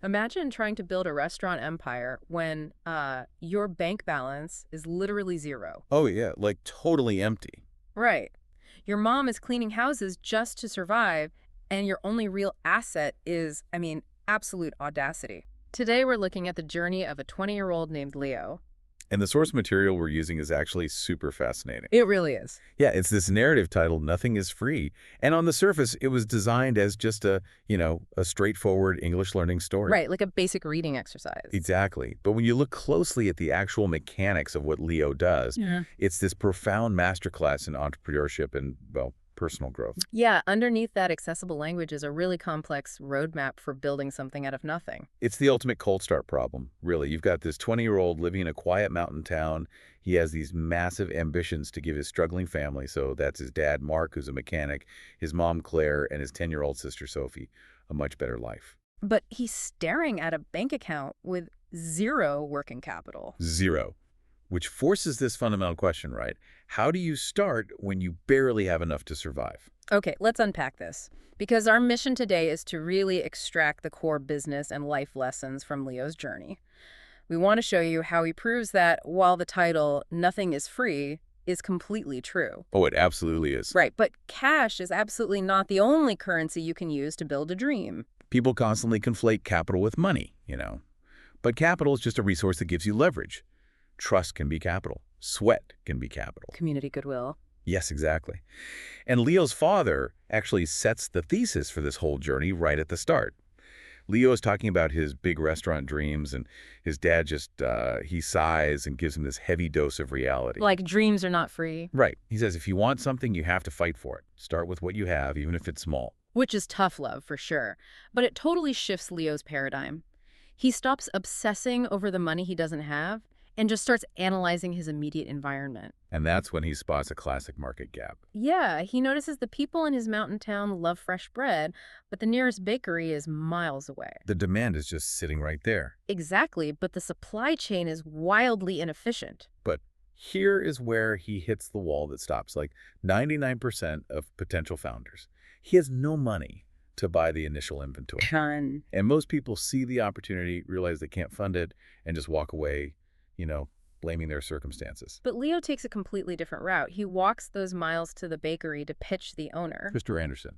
Imagine trying to build a restaurant empire when your bank balance is literally zero. Oh, yeah, like totally empty. Right. Your mom is cleaning houses just to survive, and your only real asset is, absolute audacity. Today, we're looking at the journey of a 20-year-old named Leo. And the source material we're using is actually super fascinating. It really is. Yeah, it's this narrative titled Nothing is Free. And on the surface, it was designed as just a straightforward English learning story. Right, like a basic reading exercise. Exactly. But when you look closely at the actual mechanics of what Leo does, Yeah. it's this profound masterclass in entrepreneurship and, well, personal growth. Yeah, underneath that accessible language is a really complex roadmap for building something out of nothing. It's the ultimate cold start problem, really. You've got this 20-year-old living in a quiet mountain town. He has these massive ambitions to give his struggling family, so that's his dad, Mark, who's a mechanic, his mom, Claire, and his 10-year-old sister, Sophie, a much better life. But he's staring at a bank account with zero working capital. Zero. Which forces this fundamental question, right? How do you start when you barely have enough to survive? Okay, let's unpack this. Because our mission today is to really extract the core business and life lessons from Leo's journey. We want to show you how he proves that while the title, Nothing is Free, is completely true. Oh, it absolutely is. Right, but cash is absolutely not the only currency you can use to build a dream. People constantly conflate capital with money. But capital is just a resource that gives you leverage. Trust can be capital. Sweat can be capital. Community goodwill. Yes, exactly. And Leo's father actually sets the thesis for this whole journey right at the start. Leo is talking about his big restaurant dreams, and his dad just, he sighs and gives him this heavy dose of reality. Like dreams are not free. Right. He says, if you want something, you have to fight for it. Start with what you have, even if it's small. Which is tough love, for sure. But it totally shifts Leo's paradigm. He stops obsessing over the money he doesn't have and just starts analyzing his immediate environment. And that's when he spots a classic market gap. Yeah, he notices the people in his mountain town love fresh bread, but the nearest bakery is miles away. The demand is just sitting right there. Exactly, but the supply chain is wildly inefficient. But here is where he hits the wall that stops like 99% of potential founders. He has no money to buy the initial inventory. Done. And most people see the opportunity, realize they can't fund it, and just walk away, blaming their circumstances. But Leo takes a completely different route. He walks those miles to the bakery to pitch the owner. Mr. Anderson.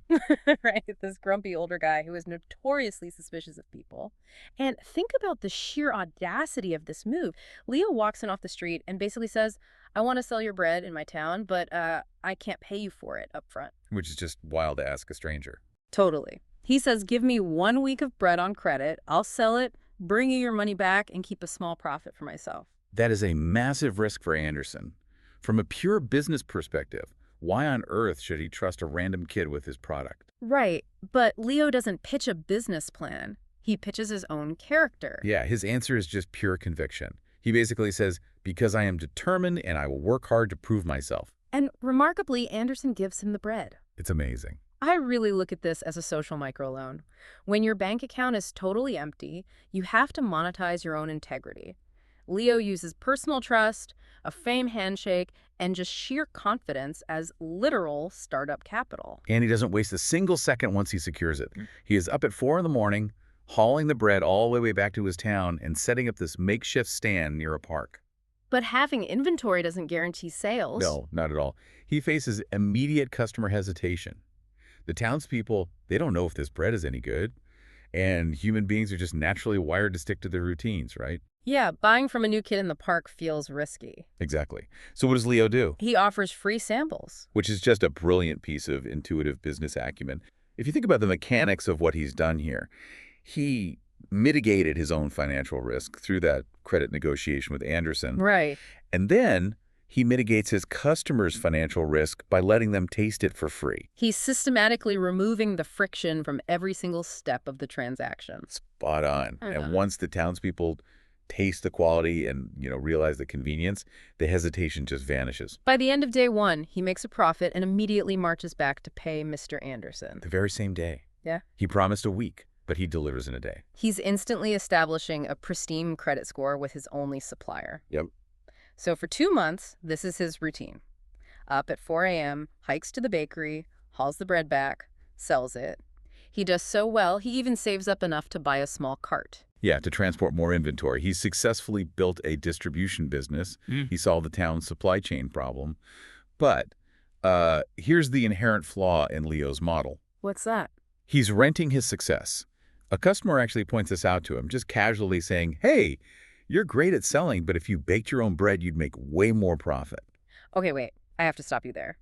Right, this grumpy older guy who is notoriously suspicious of people. And think about the sheer audacity of this move. Leo walks in off the street and basically says, I want to sell your bread in my town, but I can't pay you for it up front. Which is just wild to ask a stranger. Totally. He says, give me 1 week of bread on credit. I'll sell it, bring you your money back, and keep a small profit for myself. That is a massive risk for Anderson. From a pure business perspective, why on earth should he trust a random kid with his product? Right, but Leo doesn't pitch a business plan. He pitches his own character. Yeah, his answer is just pure conviction. He basically says, because I am determined and I will work hard to prove myself. And remarkably, Anderson gives him the bread. It's amazing. I really look at this as a social microloan. When your bank account is totally empty, you have to monetize your own integrity. Leo uses personal trust, a fame handshake, and just sheer confidence as literal startup capital. And he doesn't waste a single second once he secures it. He is up at 4 in the morning, hauling the bread all the way back to his town and setting up this makeshift stand near a park. But having inventory doesn't guarantee sales. No, not at all. He faces immediate customer hesitation. The townspeople, they don't know if this bread is any good. And human beings are just naturally wired to stick to their routines, right? Yeah, buying from a new kid in the park feels risky. Exactly. So what does Leo do? He offers free samples. Which is just a brilliant piece of intuitive business acumen. If you think about the mechanics of what he's done here, he mitigated his own financial risk through that credit negotiation with Anderson. Right. And then he mitigates his customers' financial risk by letting them taste it for free. He's systematically removing the friction from every single step of the transaction. Spot on. And once the townspeople taste the quality and, realize the convenience, the hesitation just vanishes. By the end of day 1, he makes a profit and immediately marches back to pay Mr. Anderson. The very same day. Yeah. He promised a week, but he delivers in a day. He's instantly establishing a pristine credit score with his only supplier. Yep. So for 2 months, this is his routine. Up at 4 a.m., hikes to the bakery, hauls the bread back, sells it. He does so well, he even saves up enough to buy a small cart. Yeah, to transport more inventory. He's successfully built a distribution business. He solved the town's supply chain problem. But here's the inherent flaw in Leo's model. What's that? He's renting his success. A customer actually points this out to him, just casually saying, hey, you're great at selling, but if you baked your own bread, you'd make way more profit. Okay, wait. I have to stop you there.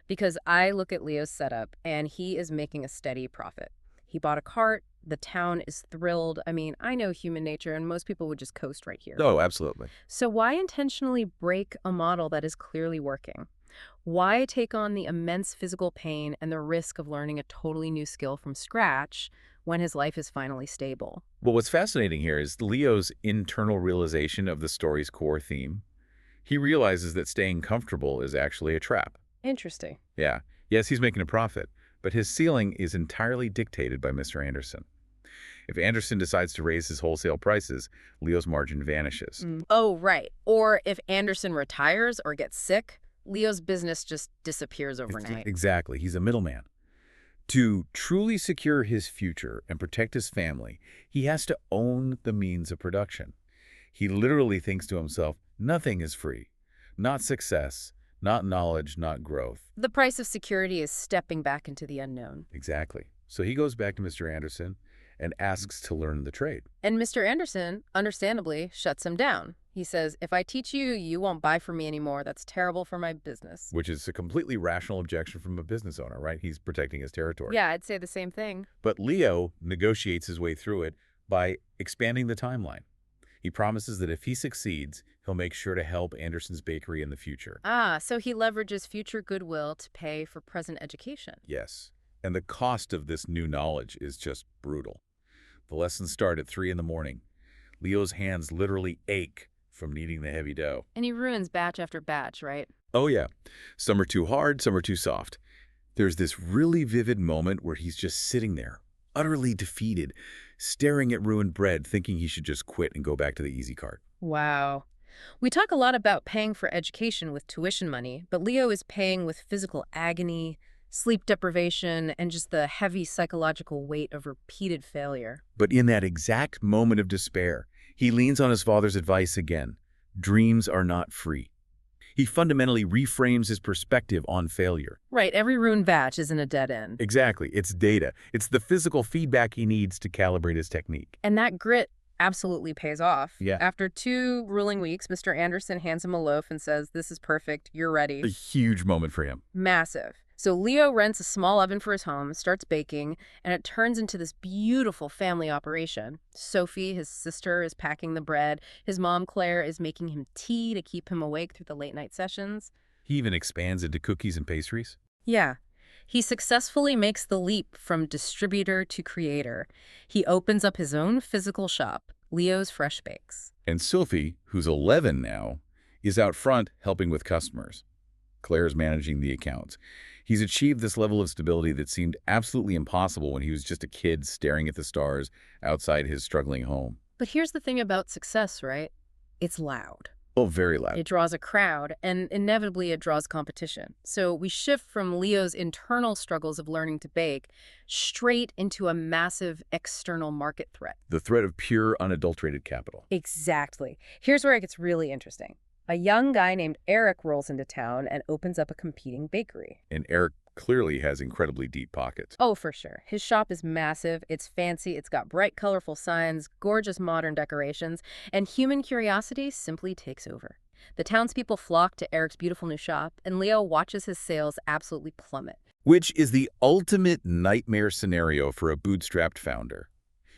Because I look at Leo's setup, and he is making a steady profit. He bought a cart. The town is thrilled. I mean, I know human nature, and most people would just coast right here. Oh, absolutely. So why intentionally break a model that is clearly working? Why take on the immense physical pain and the risk of learning a totally new skill from scratch when his life is finally stable? Well, what's fascinating here is Leo's internal realization of the story's core theme. He realizes that staying comfortable is actually a trap. Interesting. Yeah. Yes, he's making a profit, but his ceiling is entirely dictated by Mr. Anderson. If Anderson decides to raise his wholesale prices, Leo's margin vanishes. Oh, right. Or if Anderson retires or gets sick, Leo's business just disappears overnight. Exactly. He's a middleman. To truly secure his future and protect his family, he has to own the means of production. He literally thinks to himself, nothing is free. Not success, not knowledge, not growth. The price of security is stepping back into the unknown. Exactly. So he goes back to Mr. Anderson and asks to learn the trade. And Mr. Anderson, understandably, shuts him down. He says, if I teach you, you won't buy from me anymore. That's terrible for my business. Which is a completely rational objection from a business owner, right? He's protecting his territory. Yeah, I'd say the same thing. But Leo negotiates his way through it by expanding the timeline. He promises that if he succeeds, he'll make sure to help Anderson's bakery in the future. Ah, so he leverages future goodwill to pay for present education. Yes. And the cost of this new knowledge is just brutal. The lessons start at 3 in the morning. Leo's hands literally ache from kneading the heavy dough. And he ruins batch after batch, right? Oh, yeah. Some are too hard, some are too soft. There's this really vivid moment where he's just sitting there, utterly defeated, staring at ruined bread, thinking he should just quit and go back to the easy cart. Wow. We talk a lot about paying for education with tuition money, but Leo is paying with physical agony, sleep deprivation, and just the heavy psychological weight of repeated failure. But in that exact moment of despair, he leans on his father's advice again. Dreams are not free. He fundamentally reframes his perspective on failure. Right, every ruined batch isn't a dead end. Exactly. It's data. It's the physical feedback he needs to calibrate his technique. And that grit absolutely pays off. Yeah. After 2 grueling weeks, Mr. Anderson hands him a loaf and says, this is perfect, you're ready. A huge moment for him. Massive. So Leo rents a small oven for his home, starts baking, and it turns into this beautiful family operation. Sophie, his sister, is packing the bread. His mom, Claire, is making him tea to keep him awake through the late-night sessions. He even expands into cookies and pastries. Yeah. He successfully makes the leap from distributor to creator. He opens up his own physical shop, Leo's Fresh Bakes. And Sophie, who's 11 now, is out front helping with customers. Claire's managing the accounts. He's achieved this level of stability that seemed absolutely impossible when he was just a kid staring at the stars outside his struggling home. But here's the thing about success, right? It's loud. Oh, very loud. It draws a crowd, and inevitably it draws competition. So we shift from Leo's internal struggles of learning to bake straight into a massive external market threat. The threat of pure, unadulterated capital. Exactly. Here's where it gets really interesting. A young guy named Eric rolls into town and opens up a competing bakery. And Eric clearly has incredibly deep pockets. Oh, for sure. His shop is massive, it's fancy, it's got bright, colorful signs, gorgeous modern decorations, and human curiosity simply takes over. The townspeople flock to Eric's beautiful new shop, and Leo watches his sales absolutely plummet. Which is the ultimate nightmare scenario for a bootstrapped founder.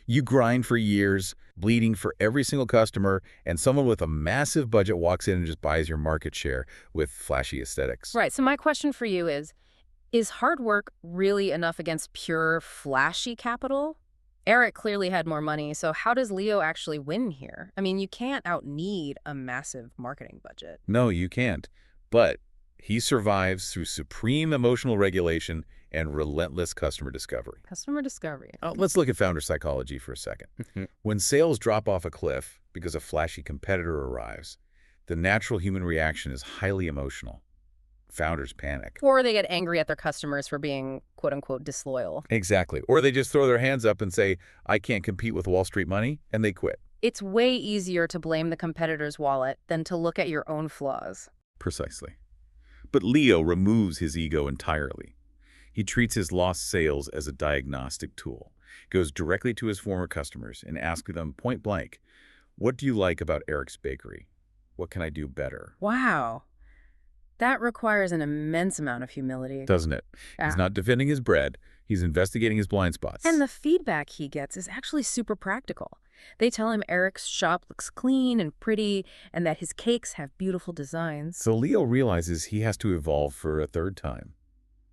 You grind for years, bleeding for every single customer, and someone with a massive budget walks in and just buys your market share with flashy aesthetics. Right, so my question for you is hard work really enough against pure, flashy capital? Eric clearly had more money, so how does Leo actually win here? I mean, you can't outneed a massive marketing budget. No, you can't. But he survives through supreme emotional regulation and relentless customer discovery. Customer discovery. Let's look at founder psychology for a second. When sales drop off a cliff because a flashy competitor arrives, the natural human reaction is highly emotional. Founders panic. Or they get angry at their customers for being quote-unquote disloyal. Exactly. Or they just throw their hands up and say, I can't compete with Wall Street money, and they quit. It's way easier to blame the competitor's wallet than to look at your own flaws. Precisely. But Leo removes his ego entirely. He treats his lost sales as a diagnostic tool, goes directly to his former customers and asks them point blank, what do you like about Eric's Bakery? What can I do better? Wow. That requires an immense amount of humility. Doesn't it? Yeah. He's not defending his bread. He's investigating his blind spots. And the feedback he gets is actually super practical. They tell him Eric's shop looks clean and pretty and that his cakes have beautiful designs. So Leo realizes he has to evolve for a third time.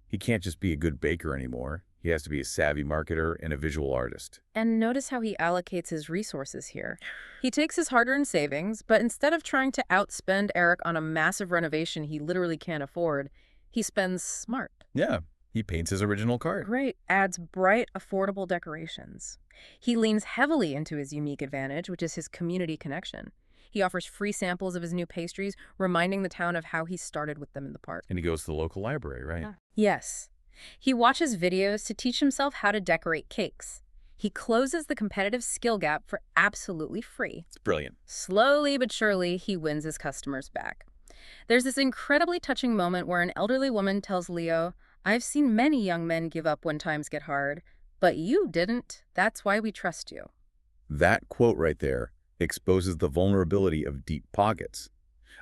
He can't just be a good baker anymore. He has to be a savvy marketer and a visual artist. And notice how he allocates his resources here. He takes his hard-earned savings, but instead of trying to outspend Eric on a massive renovation he literally can't afford, he spends smart. Yeah, he paints his original card. Great. Adds bright, affordable decorations. He leans heavily into his unique advantage, which is his community connection. He offers free samples of his new pastries, reminding the town of how he started with them in the park. And he goes to the local library, right? Yeah. Yes. He watches videos to teach himself how to decorate cakes. He closes the competitive skill gap for absolutely free. It's brilliant. Slowly but surely, he wins his customers back. There's this incredibly touching moment where an elderly woman tells Leo, I've seen many young men give up when times get hard, but you didn't. That's why we trust you. That quote right there exposes the vulnerability of deep pockets.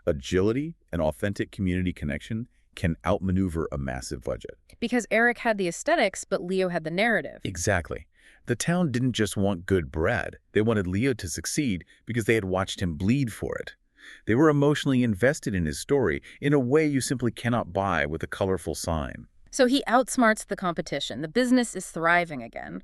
Agility and authentic community connection can outmaneuver a massive budget. Because Eric had the aesthetics, but Leo had the narrative. Exactly. The town didn't just want good bread. They wanted Leo to succeed because they had watched him bleed for it. They were emotionally invested in his story in a way you simply cannot buy with a colorful sign. So he outsmarts the competition. The business is thriving again.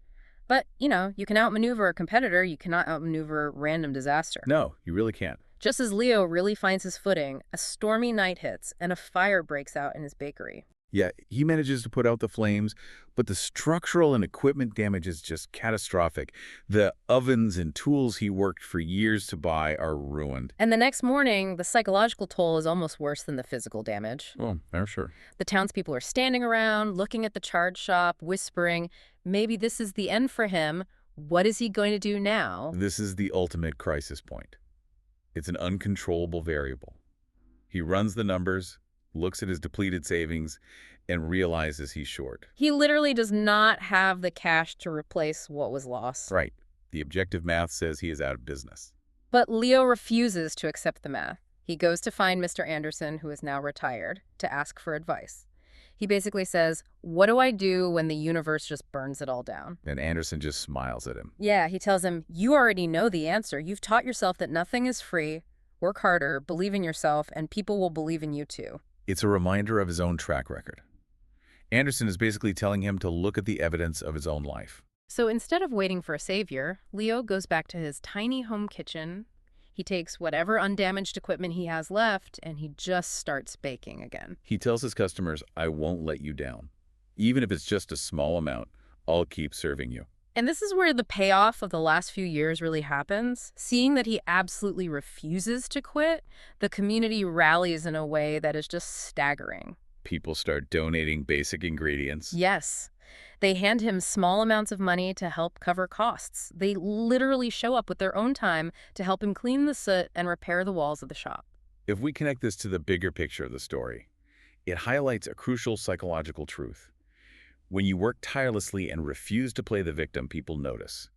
But, you can outmaneuver a competitor, you cannot outmaneuver random disaster. No, you really can't. Just as Leo really finds his footing, a stormy night hits and a fire breaks out in his bakery. Yeah, he manages to put out the flames, but the structural and equipment damage is just catastrophic. The ovens and tools he worked for years to buy are ruined. And the next morning, the psychological toll is almost worse than the physical damage. Oh, for sure. The townspeople are standing around, looking at the charred shop, whispering, maybe this is the end for him. What is he going to do now? This is the ultimate crisis point. It's an uncontrollable variable. He runs the numbers, looks at his depleted savings, and realizes he's short. He literally does not have the cash to replace what was lost. Right. The objective math says he is out of business. But Leo refuses to accept the math. He goes to find Mr. Anderson, who is now retired, to ask for advice. He basically says, what do I do when the universe just burns it all down? And Anderson just smiles at him. Yeah, he tells him, you already know the answer. You've taught yourself that nothing is free. Work harder, believe in yourself, and people will believe in you too. It's a reminder of his own track record. Anderson is basically telling him to look at the evidence of his own life. So instead of waiting for a savior, Leo goes back to his tiny home kitchen. He takes whatever undamaged equipment he has left, and he just starts baking again. He tells his customers, I won't let you down. Even if it's just a small amount, I'll keep serving you. And this is where the payoff of the last few years really happens. Seeing that he absolutely refuses to quit, the community rallies in a way that is just staggering. People start donating basic ingredients. Yes. They hand him small amounts of money to help cover costs. They literally show up with their own time to help him clean the soot and repair the walls of the shop. If we connect this to the bigger picture of the story, it highlights a crucial psychological truth. When you work tirelessly and refuse to play the victim, people notice.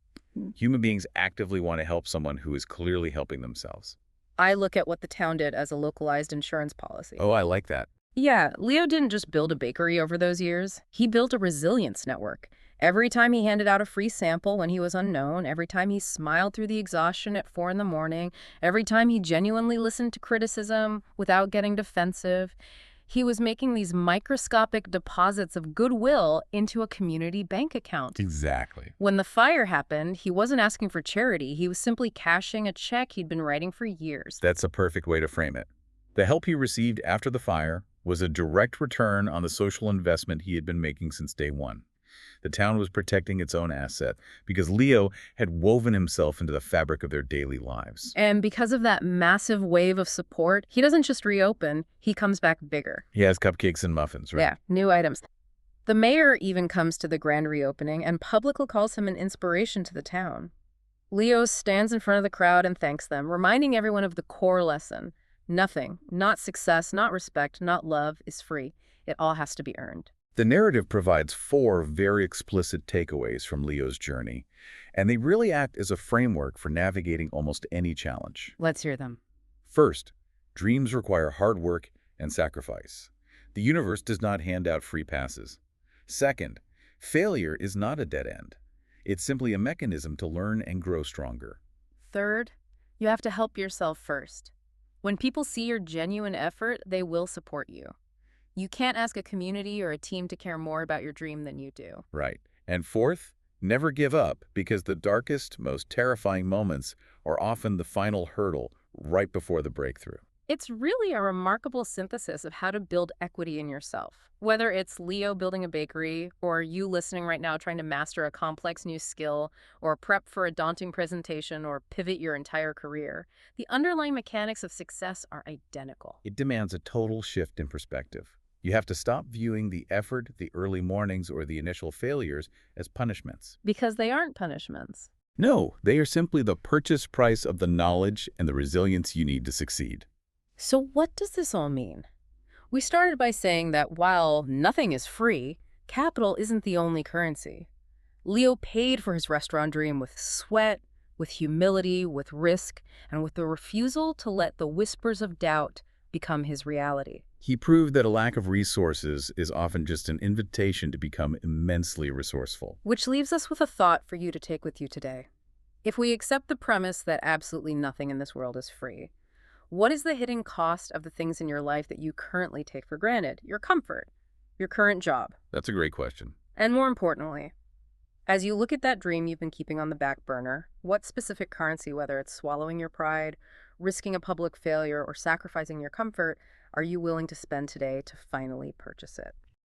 Human beings actively want to help someone who is clearly helping themselves. I look at what the town did as a localized insurance policy. Oh, I like that. Yeah, Leo didn't just build a bakery over those years. He built a resilience network. Every time he handed out a free sample when he was unknown, every time he smiled through the exhaustion at 4 in the morning, every time he genuinely listened to criticism without getting defensive, he was making these microscopic deposits of goodwill into a community bank account. Exactly. When the fire happened, he wasn't asking for charity. He was simply cashing a check he'd been writing for years. That's a perfect way to frame it. The help he received after the fire was a direct return on the social investment he had been making since day one. The town was protecting its own asset because Leo had woven himself into the fabric of their daily lives. And because of that massive wave of support, he doesn't just reopen, he comes back bigger. He has cupcakes and muffins, right? Yeah, new items. The mayor even comes to the grand reopening and publicly calls him an inspiration to the town. Leo stands in front of the crowd and thanks them, reminding everyone of the core lesson. Nothing, not success, not respect, not love, is free. It all has to be earned. The narrative provides 4 very explicit takeaways from Leo's journey, and they really act as a framework for navigating almost any challenge. Let's hear them. First, dreams require hard work and sacrifice. The universe does not hand out free passes. Second, failure is not a dead end. It's simply a mechanism to learn and grow stronger. Third, you have to help yourself first. When people see your genuine effort, they will support you. You can't ask a community or a team to care more about your dream than you do. Right. And fourth, never give up because the darkest, most terrifying moments are often the final hurdle right before the breakthrough. It's really a remarkable synthesis of how to build equity in yourself. Whether it's Leo building a bakery, or you listening right now trying to master a complex new skill, or prep for a daunting presentation, or pivot your entire career, the underlying mechanics of success are identical. It demands a total shift in perspective. You have to stop viewing the effort, the early mornings, or the initial failures as punishments. Because they aren't punishments. No, they are simply the purchase price of the knowledge and the resilience you need to succeed. So what does this all mean? We started by saying that while nothing is free, capital isn't the only currency. Leo paid for his restaurant dream with sweat, with humility, with risk, and with the refusal to let the whispers of doubt become his reality. He proved that a lack of resources is often just an invitation to become immensely resourceful. Which leaves us with a thought for you to take with you today. If we accept the premise that absolutely nothing in this world is free, what is the hidden cost of the things in your life that you currently take for granted? Your comfort, your current job. That's a great question. And more importantly, as you look at that dream you've been keeping on the back burner, what specific currency, whether it's swallowing your pride, risking a public failure, or sacrificing your comfort, are you willing to spend today to finally purchase it?